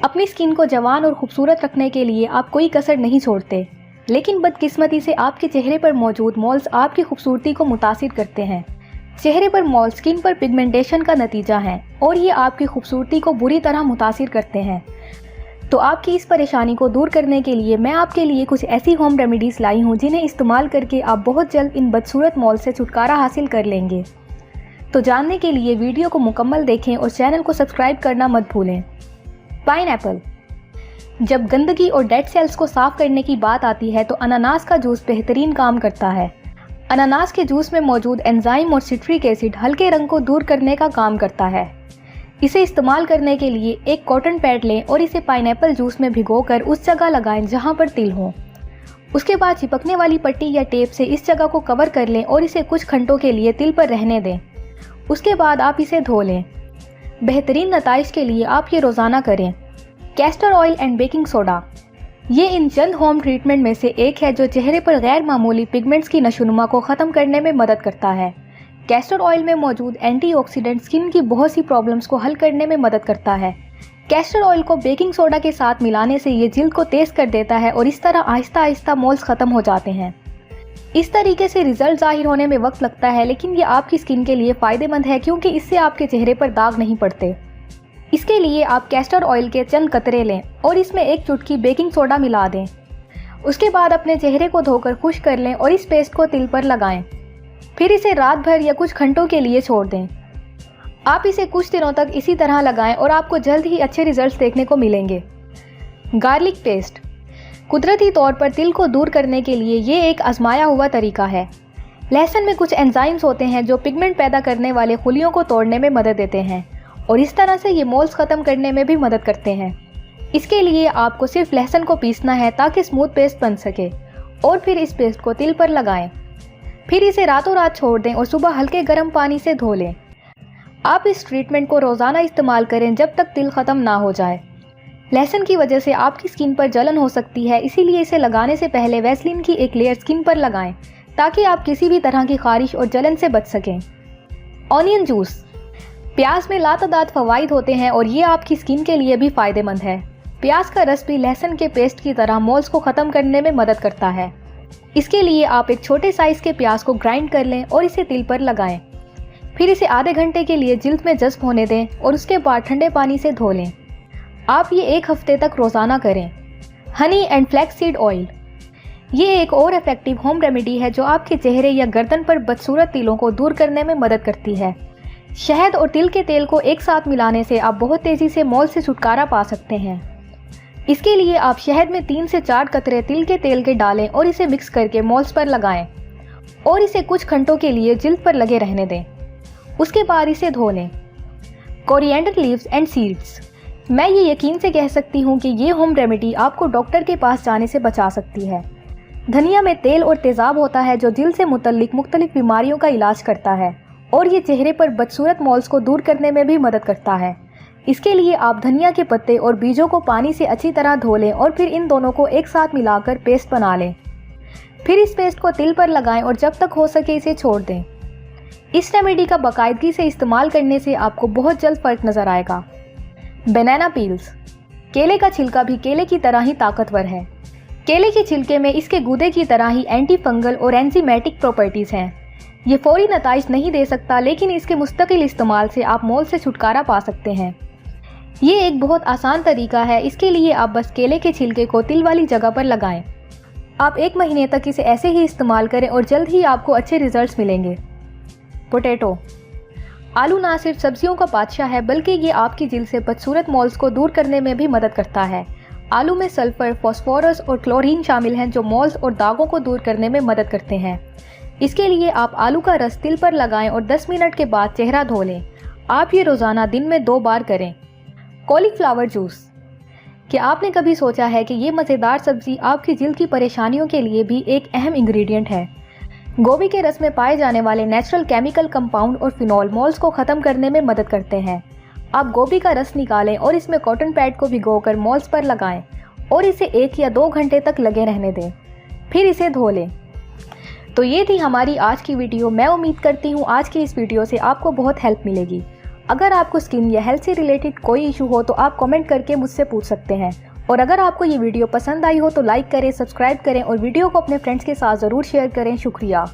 अपनी स्किन को जवान और खूबसूरत रखने के लिए आप कोई कसर नहीं छोड़ते, लेकिन बदकिस्मती से आपके चेहरे पर मौजूद मोल्स आपकी खूबसूरती को मुतासिर करते हैं। चेहरे पर मोल स्किन पर पिगमेंटेशन का नतीजा है और ये आपकी खूबसूरती को बुरी तरह मुतासिर करते हैं। तो आपकी इस परेशानी को दूर करने के लिए मैं आपके लिए कुछ ऐसी होम रेमेडीज़ लाई हूँ जिन्हें इस्तेमाल करके आप बहुत जल्द इन बदसूरत मोल से छुटकारा हासिल कर लेंगे। तो जानने के लिए वीडियो को मुकम्मल देखें और चैनल को सब्सक्राइब करना मत भूलें। पाइनएप्पल। जब गंदगी और डेड सेल्स को साफ करने की बात आती है तो अनानास का जूस बेहतरीन काम करता है। अनानास के जूस में मौजूद एंजाइम और सिट्रिक एसिड हल्के रंग को दूर करने का काम करता है। इसे इस्तेमाल करने के लिए एक कॉटन पैड लें और इसे पाइनएप्पल जूस में भिगोकर उस जगह लगाएं जहां पर तिल हो। उसके बाद चिपकने वाली पट्टी या टेप से इस जगह को कवर कर लें और इसे कुछ घंटों के लिए तिल पर रहने दें। उसके बाद आप इसे धो लें। बेहतरीन नताइज के लिए आप ये रोज़ाना करें। Castor oil and baking soda. ये इन चंद होम ट्रीटमेंट में से एक है जो चेहरे पर गैर मामूली पिगमेंट्स की नशोनुमा को ख़त्म करने में मदद करता है। कैस्टर ऑयल में मौजूद एंटीऑक्सीडेंट स्किन की बहुत सी प्रॉब्लम्स को हल करने में मदद करता है। कैस्टर ऑयल को बेकिंग सोडा के साथ मिलाने से ये जिल्द को तेज़ कर देता है और इस तरह आहिस्ता आहिस्ता मोल्स ख़त्म हो जाते हैं। इस तरीके से रिजल्ट जाहिर होने में वक्त लगता है, लेकिन ये आपकी स्किन के लिए फ़ायदेमंद है क्योंकि इससे आपके चेहरे पर दाग नहीं पड़ते। इसके लिए आप कैस्टर ऑयल के चंद कतरे लें और इसमें एक चुटकी बेकिंग सोडा मिला दें। उसके बाद अपने चेहरे को धोकर खुश्क कर लें और इस पेस्ट को तिल पर लगाएं। फिर इसे रात भर या कुछ घंटों के लिए छोड़ दें। आप इसे कुछ दिनों तक इसी तरह लगाएं और आपको जल्द ही अच्छे रिजल्ट्स देखने को मिलेंगे। Garlic paste. कुदरती तौर पर तिल को दूर करने के लिए ये एक आजमाया हुआ तरीका है। लहसुन में कुछ एंजाइम्स होते हैं जो पिगमेंट पैदा करने वाले खुलियों को तोड़ने में मदद देते हैं और इस तरह से ये मोल्स ख़त्म करने में भी मदद करते हैं। इसके लिए आपको सिर्फ लहसुन को पीसना है ताकि स्मूथ पेस्ट बन सके और फिर इस पेस्ट को तिल पर लगाएं। फिर इसे रातों रात छोड़ दें और सुबह हल्के गर्म पानी से धो लें। आप इस ट्रीटमेंट को रोज़ाना इस्तेमाल करें जब तक तिल ख़त्म ना हो जाए। लहसुन की वजह से आपकी स्किन पर जलन हो सकती है, इसीलिए इसे लगाने से पहले वैसलीन की एक लेयर स्किन पर लगाएं ताकि आप किसी भी तरह की खारिश और जलन से बच सकें। Onion juice. प्याज में लातादाद फ़वाइद होते हैं और ये आपकी स्किन के लिए भी फ़ायदेमंद है। प्याज का रस भी लहसुन के पेस्ट की तरह मोल्स को ख़त्म करने में मदद करता है। इसके लिए आप एक छोटे साइज़ के प्याज को ग्राइंड कर लें और इसे तिल पर लगाएं। फिर इसे आधे घंटे के लिए जिल्द में जज्ब होने दें और उसके बाद ठंडे पानी से धो लें। आप ये एक हफ्ते तक रोज़ाना करें। Honey and flax seed oil. ये एक और इफेक्टिव होम रेमेडी है जो आपके चेहरे या गर्दन पर बदसूरत तिलों को दूर करने में मदद करती है। शहद और तिल के तेल को एक साथ मिलाने से आप बहुत तेज़ी से मोल से छुटकारा पा सकते हैं। इसके लिए आप शहद में 3 से 4 कतरे तिल के तेल के डालें और इसे मिक्स करके मोल्स पर लगाएं और इसे कुछ घंटों के लिए जिल्द पर लगे रहने दें। उसके बाद इसे धो लें। Coriander leaves and seeds. मैं ये यकीन से कह सकती हूँ कि ये होम रेमेडी आपको डॉक्टर के पास जाने से बचा सकती है। धनिया में तेल और तेज़ाब होता है जो जिल्द से मुतल्लिक मुख्तलिफ बीमारियों का इलाज करता है और ये चेहरे पर बदसूरत मोल्स को दूर करने में भी मदद करता है। इसके लिए आप धनिया के पत्ते और बीजों को पानी से अच्छी तरह धो लें और फिर इन दोनों को एक साथ मिलाकर पेस्ट बना लें। फिर इस पेस्ट को तिल पर लगाएं और जब तक हो सके इसे छोड़ दें। इस रेमेडी का बाकायदगी से इस्तेमाल करने से आपको बहुत जल्द फ़र्क नज़र आएगा। बनाना पील्स। केले का छिलका भी केले की तरह ही ताकतवर है। केले के छिलके में इसके गूदे की तरह ही एंटी फंगल और एंजीमेटिक प्रॉपर्टीज़ हैं। ये फौरी नताइज नहीं दे सकता, लेकिन इसके मुस्तकिल इस्तेमाल से आप मोल से छुटकारा पा सकते हैं। ये एक बहुत आसान तरीका है। इसके लिए आप बस केले के छिलके को तिल वाली जगह पर लगाएं। आप 1 महीने तक इसे ऐसे ही इस्तेमाल करें और जल्द ही आपको अच्छे रिजल्ट्स मिलेंगे। पोटैटो। आलू ना सिर्फ सब्जियों का बादशाह है बल्कि ये आपकी जिल्द से बदसूरत मोल्स को दूर करने में भी मदद करता है। आलू में सल्फर, फास्फोरस और क्लोरीन शामिल हैं जो मोल्स और दागों को दूर करने में मदद करते हैं। इसके लिए आप आलू का रस तिल पर लगाएं और 10 मिनट के बाद चेहरा धो लें। आप ये रोज़ाना दिन में 2 बार करें। Cauliflower juice. क्या आपने कभी सोचा है कि ये मज़ेदार सब्ज़ी आपकी जिल्द की परेशानियों के लिए भी एक अहम इंग्रेडिएंट है? गोभी के रस में पाए जाने वाले नेचुरल केमिकल कंपाउंड और फिनॉल मोल्स को ख़त्म करने में मदद करते हैं। आप गोभी का रस निकालें और इसमें कॉटन पैड को भिगोकर मोल्स पर लगाएं और इसे 1 या 2 घंटे तक लगे रहने दें। फिर इसे धो लें। तो ये थी हमारी आज की वीडियो। मैं उम्मीद करती हूँ आज की इस वीडियो से आपको बहुत हेल्प मिलेगी। अगर आपको स्किन या हेल्थ से रिलेटेड कोई इशू हो तो आप कमेंट करके मुझसे पूछ सकते हैं। और अगर आपको ये वीडियो पसंद आई हो तो लाइक करें, सब्सक्राइब करें और वीडियो को अपने फ्रेंड्स के साथ ज़रूर शेयर करें। शुक्रिया।